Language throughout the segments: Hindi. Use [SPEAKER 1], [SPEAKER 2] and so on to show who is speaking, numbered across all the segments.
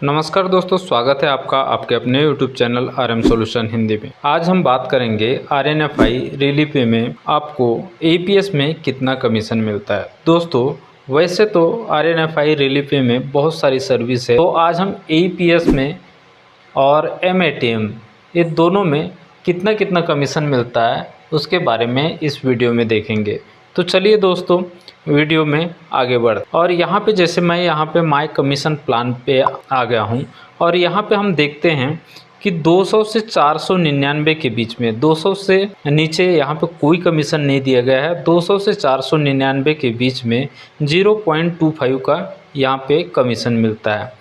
[SPEAKER 1] नमस्कार दोस्तों, स्वागत है आपका आपके अपने YouTube channel RM solution Hindi में। आज हम बात करेंगे RNFI रिली पे में आपको APS में कितना कमीशन मिलता है। दोस्तों वैसे तो RNFI रिली पे में बहुत सारी सर्विस है, तो आज हम APS में और MATM ये दोनों में कितना कितना कमीशन मिलता है उसके बारे में इस वीडियो में देखेंगे। तो चलिए दोस्तों वीडियो में आगे बढ़ और यहाँ पे जैसे मैं यहाँ पे माय कमीशन प्लान पे आ गया हूँ और यहाँ पे हम देखते हैं कि 200 से 499 के बीच में, 200 से नीचे यहाँ पे कोई कमीशन नहीं दिया गया है। 200 से 499 के बीच में 0.25 का यहाँ पे कमीशन मिलता है।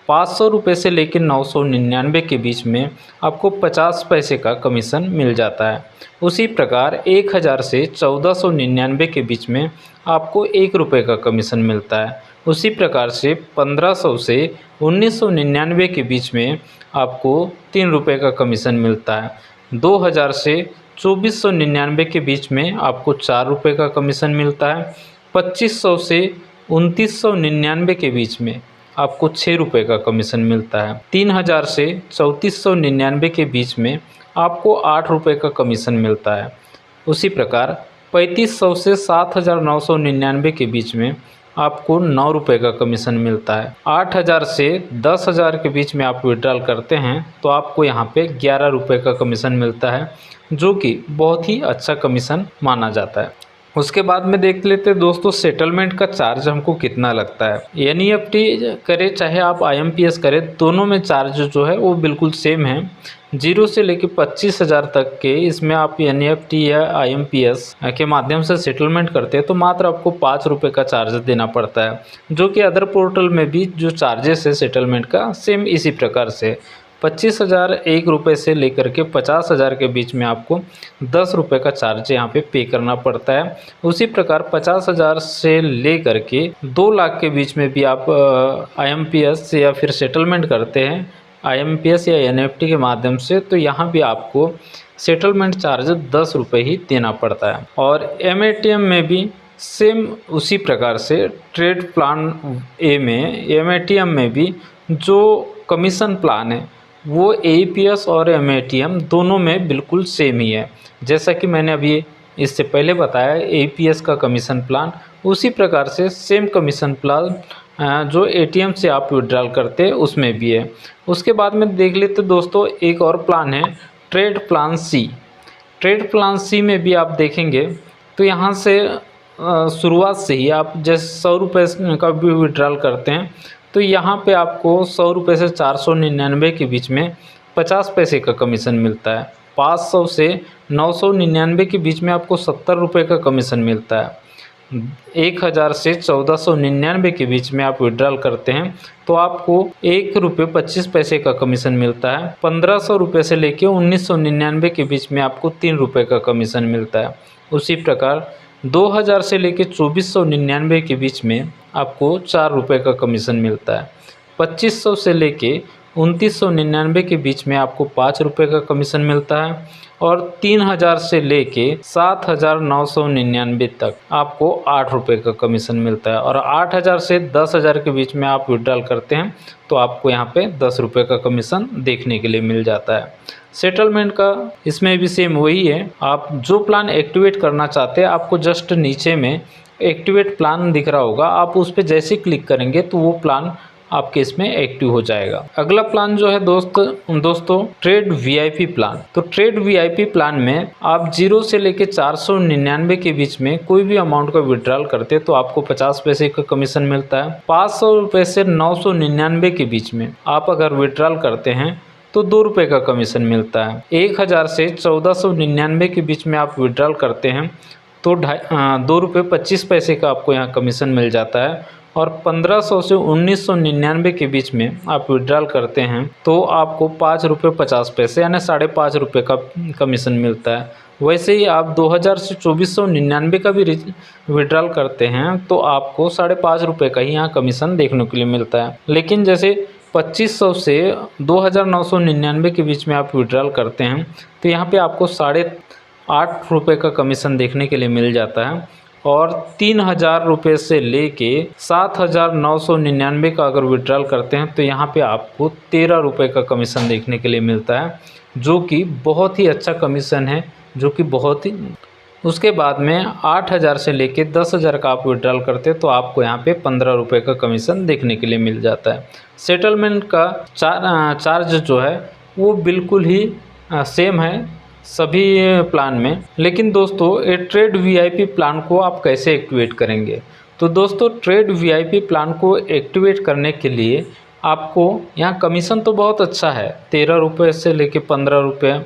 [SPEAKER 1] 500 रुपये से लेकर 999 के बीच में आपको 50 पैसे का कमीशन मिल जाता है। उसी प्रकार 1000 से 1499 के बीच में आपको 1 रुपये का कमीशन मिलता है। उसी प्रकार से 1500 से 1999 के बीच में आपको 3 रुपये का कमीशन मिलता है। 2000 से 2499 के बीच में आपको 4 रुपये का कमीशन मिलता है। 2500 से 2999 के बीच में आपको 6 रुपये का कमीशन मिलता है। 3000 से 3499 के बीच में आपको 8 रुपये का कमीशन मिलता है। उसी प्रकार 3500 से 7999 के बीच में आपको 9 रुपये का कमीशन मिलता है। 8000 से 10,000 के बीच में आप विड्रॉल करते हैं तो आपको यहाँ पे 11 रुपये का कमीशन मिलता है, जो कि बहुत ही अच्छा कमीशन माना जाता है। उसके बाद में देख लेते हैं दोस्तों सेटलमेंट का चार्ज हमको कितना लगता है। NEFT करें चाहे आप IMPS करें, दोनों में चार्ज जो है वो बिल्कुल सेम है। 0 से लेकर 25,000 तक के इसमें आप NEFT या IMPS के माध्यम से सेटलमेंट करते हैं तो मात्र आपको 5 रुपये का चार्ज देना पड़ता है, जो कि अदर पोर्टल में भी जो चार्जेस है सेटलमेंट का सेम इसी प्रकार से 25,000 1 रुपये से लेकर के 50,000 के बीच में आपको 10 रुपये का चार्ज यहाँ पे करना पड़ता है। उसी प्रकार 50,000 से लेकर के 2 लाख के बीच में भी आप IMPS या फिर सेटलमेंट करते हैं IMPS या NEFT के माध्यम से, तो यहाँ भी आपको सेटलमेंट चार्ज 10 रुपये ही देना पड़ता है। और MATM में भी सेम उसी प्रकार से ट्रेड प्लान A में MATM में भी जो कमीशन प्लान है वो APS और MATM दोनों में बिल्कुल सेम ही है। जैसा कि मैंने अभी इससे पहले बताया APS का कमीशन प्लान, उसी प्रकार से सेम कमीशन प्लान जो ATM से आप विड्रॉल करते हैं उसमें भी है। उसके बाद में देख लेते दोस्तों एक और प्लान है trade plan C। Trade plan C में भी आप देखेंगे तो यहाँ से शुरुआत से ही आप जैसे 100 रुपये का भी विड्रॉल करते हैं तो यहाँ पे आपको 100 रुपये से 499 के बीच में 50 पैसे का कमीशन मिलता है। 500 से 999 के बीच में आपको 70 रुपये का कमीशन मिलता है। 1000 से 1499 के बीच में आप विड्रॉल करते हैं तो आपको 1 रुपये 25 पैसे का कमीशन मिलता है। 1500 रुपये से लेकर 1999 के बीच में आपको 3 रुपये का कमीशन मिलता है। उसी प्रकार 2000 से लेकर 2499 के बीच में आपको 4 रुपये का कमीशन मिलता है। 2500 से लेके 2999 के बीच में आपको 5 रुपये का कमीशन मिलता है। और 3000 से लेके 7999 तक आपको 8 रुपये का कमीशन मिलता है। और 8000 से 10,000 के बीच में आप विड्रॉल करते हैं तो आपको यहाँ पे 10 रुपये का कमीशन देखने के लिए मिल जाता है। सेटलमेंट का इसमें भी सेम वही है। आप जो प्लान एक्टिवेट करना चाहते हैं आपको जस्ट नीचे में एक्टिवेट प्लान दिख रहा होगा, आप उस पर जैसे क्लिक करेंगे तो वो प्लान आपके इसमें एक्टिव हो जाएगा। अगला प्लान जो है दोस्तों ट्रेड VIP प्लान। तो ट्रेड VIP प्लान में आप 0 से लेकर 499 के बीच में कोई भी अमाउंट का विड्रॉल करते हैं तो आपको 50 पैसे का कमीशन मिलता है। 500 रुपये से 999 के बीच में आप अगर विड्रॉल करते हैं तो 2 रुपये का कमीशन मिलता है। 1000 से 1499 के बीच में आप विड्रॉल करते हैं तो 2 रुपये 25 पैसे का आपको यहाँ कमीशन मिल जाता है। और 1500 से 1999 के बीच में आप विड्रॉल करते हैं तो आपको 5 रुपये 50 पैसे यानी 5.5 रुपये का कमीशन मिलता है। वैसे ही आप 2000 से 2499 का भी विड्रॉल करते हैं तो आपको 5.5 रुपये का ही यहाँ कमीशन देखने के लिए मिलता है। लेकिन जैसे 2500 से 2999 के बीच में आप विड्रॉल करते हैं तो यहाँ पे आपको 8.5 रुपये का कमीशन देखने के लिए मिल जाता है। और 3,000 रुपये से लेके 7,999 का अगर विड्रॉल करते हैं तो यहाँ पे आपको 13 रुपये का कमीशन देखने के लिए मिलता है, जो कि बहुत ही अच्छा कमीशन है, जो कि बहुत ही। उसके बाद में 8,000 से लेके 10,000 का आप विड्रॉल करते हैं तो आपको यहाँ पे 15 रुपये का कमीशन देखने के लिए मिल जाता है। सेटलमेंट का चार्ज जो है वो बिल्कुल ही सेम है सभी प्लान में। लेकिन दोस्तों ये ट्रेड वीआईपी प्लान को आप कैसे एक्टिवेट करेंगे? तो दोस्तों ट्रेड वीआईपी प्लान को एक्टिवेट करने के लिए आपको यहाँ कमीशन तो बहुत अच्छा है, 13 रुपये से लेके 15 रुपये,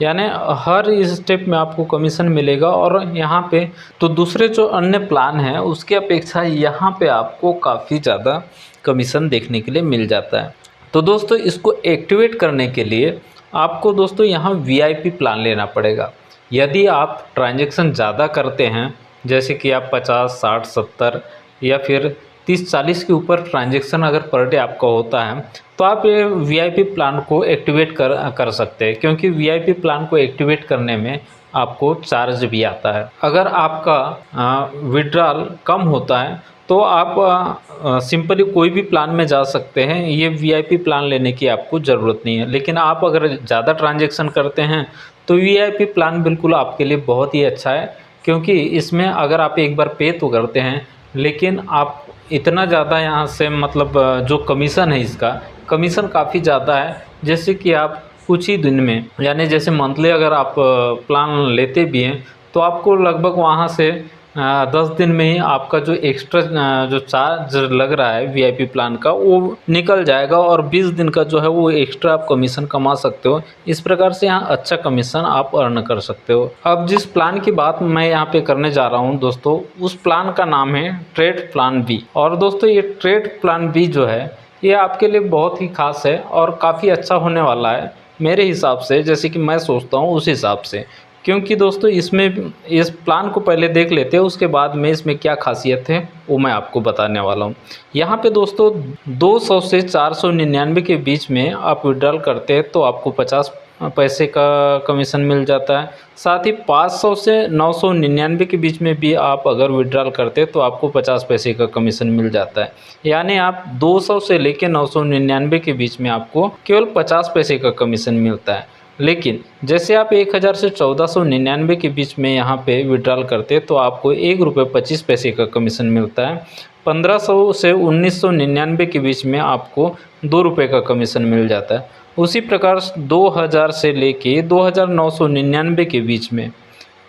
[SPEAKER 1] यानी हर स्टेप में आपको कमीशन मिलेगा। और यहाँ पे तो दूसरे जो अन्य प्लान हैं उसकी अपेक्षा यहाँ पे आपको काफ़ी ज़्यादा कमीशन देखने के लिए मिल जाता है। तो दोस्तों इसको एक्टिवेट करने के लिए आपको दोस्तों यहाँ वीआईपी प्लान लेना पड़ेगा। यदि आप ट्रांजैक्शन ज़्यादा करते हैं, जैसे कि आप 50, 60, 70 या फिर 30, 40 के ऊपर ट्रांजैक्शन अगर पर डे आपका होता है तो आप ये वीआईपी प्लान को एक्टिवेट कर सकते हैं, क्योंकि वीआईपी प्लान को एक्टिवेट करने में आपको चार्ज भी आता है। अगर आपका विड्रॉल कम होता है तो आप सिंपली कोई भी प्लान में जा सकते हैं, ये वीआईपी प्लान लेने की आपको ज़रूरत नहीं है। लेकिन आप अगर ज़्यादा ट्रांजैक्शन करते हैं तो वीआईपी प्लान बिल्कुल आपके लिए बहुत ही अच्छा है, क्योंकि इसमें अगर आप एक बार पे तो करते हैं, लेकिन आप इतना ज़्यादा यहाँ से मतलब जो कमीशन है इसका कमीशन काफ़ी ज़्यादा है। जैसे कि आप कुछ ही दिन में, यानी जैसे मंथली अगर आप प्लान लेते भी हैं तो आपको लगभग वहाँ से 10 दिन में ही आपका जो एक्स्ट्रा जो चार्ज लग रहा है वीआईपी प्लान का वो निकल जाएगा, और 20 दिन का जो है वो एक्स्ट्रा आप कमीशन कमा सकते हो। इस प्रकार से यहाँ अच्छा कमीशन आप अर्न कर सकते हो। अब जिस प्लान की बात मैं यहाँ पे करने जा रहा हूँ दोस्तों, उस प्लान का नाम है ट्रेड प्लान बी। और दोस्तों ये ट्रेड प्लान बी जो है ये आपके लिए बहुत ही खास है और काफ़ी अच्छा होने वाला है मेरे हिसाब से, जैसे कि मैं सोचता हूँ उस हिसाब से। क्योंकि दोस्तों इसमें इस प्लान को पहले देख लेते हैं, उसके बाद में इसमें क्या खासियत है वो मैं आपको बताने वाला हूँ। यहाँ पे दोस्तों 200 से 499 के बीच में आप विड्रॉल करते हैं तो आपको 50 पैसे का कमीशन मिल जाता है। साथ ही 500 से 999 के बीच में भी आप अगर विड्रॉल करते हैं तो आपको 50 पैसे का कमीशन मिल जाता है। यानी आप 200 से लेकर 999 के बीच में आपको केवल 50 पैसे का कमीशन मिलता है। लेकिन जैसे आप 1000 से 1499 के बीच में यहाँ पे विड्रॉल करते हैं तो आपको 1 रुपये 25 पैसे का कमीशन मिलता है। 1500 से 1999 के बीच में आपको 2 रुपये का कमीशन मिल जाता है। उसी प्रकार 2000 से लेके 2999 के बीच में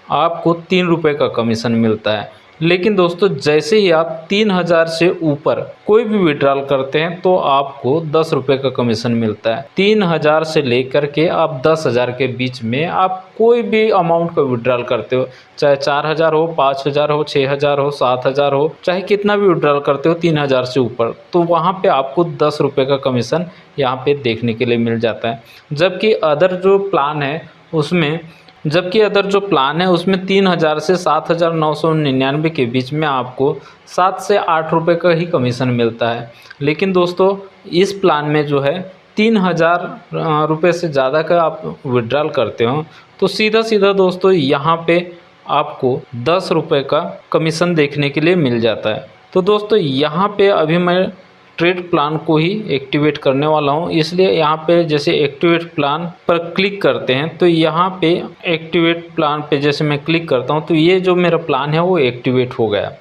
[SPEAKER 1] आपको 3 रुपये का कमीशन मिलता है। लेकिन दोस्तों जैसे ही आप 3000 से ऊपर कोई भी विड्रॉल करते हैं तो आपको 10 रुपये का कमीशन मिलता है। 3000 से लेकर के आप 10,000 के बीच में आप कोई भी अमाउंट का विड्रॉल करते हो, चाहे 4000 हो, 5000 हो, 6000 हो, 7000 हो, चाहे कितना भी विड्रॉल करते हो 3000 से ऊपर, तो वहाँ पे आपको 10 रुपये का कमीशन यहाँ पे देखने के लिए मिल जाता है। जबकि अदर जो प्लान है उसमें 3000 से 7,999 के बीच में आपको 7 से 8 रुपये का ही कमीशन मिलता है। लेकिन दोस्तों इस प्लान में जो है 3000 रुपये से ज़्यादा का आप विड्रॉल करते हो तो सीधा सीधा दोस्तों यहाँ पे आपको 10 रुपये का कमीशन देखने के लिए मिल जाता है। तो दोस्तों यहाँ पे अभी मैं ट्रेड प्लान को ही एक्टिवेट करने वाला हूँ, इसलिए यहाँ पे जैसे एक्टिवेट प्लान पर क्लिक करते हैं तो यहाँ पे एक्टिवेट प्लान पे जैसे मैं क्लिक करता हूँ तो ये जो मेरा प्लान है वो एक्टिवेट हो गया।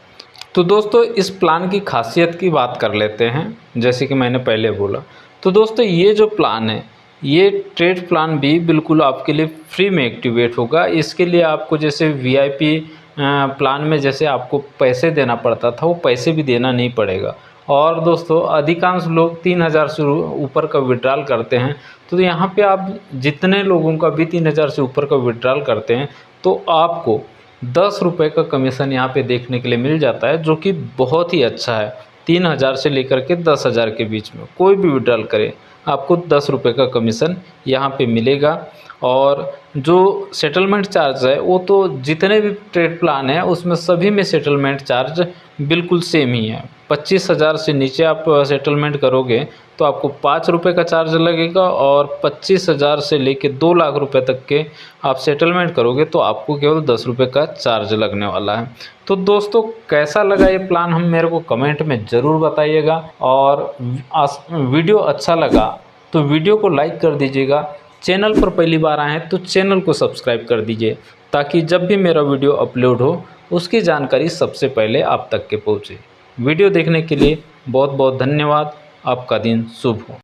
[SPEAKER 1] तो दोस्तों इस प्लान की खासियत की बात कर लेते हैं, जैसे कि मैंने पहले बोला। तो दोस्तों ये जो प्लान है ये ट्रेड प्लान भी बिल्कुल आपके लिए फ्री में एक्टिवेट होगा। इसके लिए आपको जैसे वीआईपी प्लान में जैसे आपको पैसे देना पड़ता था वो पैसे भी देना नहीं पड़ेगा। और दोस्तों अधिकांश लोग 3000 से ऊपर का विड्रॉल करते हैं, तो यहाँ पे आप जितने लोगों का भी 3000 से ऊपर का विड्रॉल करते हैं तो आपको 10 रुपये का कमीशन यहाँ पे देखने के लिए मिल जाता है, जो कि बहुत ही अच्छा है। 3000 से लेकर के 10,000 के बीच में कोई भी विड्रॉल करे आपको 10 रुपये का कमीशन यहाँ पे मिलेगा। और जो सेटलमेंट चार्ज है वो तो जितने भी ट्रेड प्लान है उसमें सभी में सेटलमेंट चार्ज बिल्कुल सेम ही है। 25,000 से नीचे आप सेटलमेंट करोगे तो आपको 5 रुपये का चार्ज लगेगा, और 25,000 से लेके 2 लाख रुपए तक के आप सेटलमेंट करोगे तो आपको केवल 10 रुपये का चार्ज लगने वाला है। तो दोस्तों, कैसा लगा ये प्लान हम मेरे को कमेंट में ज़रूर बताइएगा, और वीडियो अच्छा लगा तो वीडियो को लाइक कर दीजिएगा। चैनल पर पहली बार आए हैं तो चैनल को सब्सक्राइब कर दीजिए, ताकि जब भी मेरा वीडियो अपलोड हो उसकी जानकारी सबसे पहले आप तक के पहुँचे। वीडियो देखने के लिए बहुत बहुत धन्यवाद। आपका दिन शुभ हो।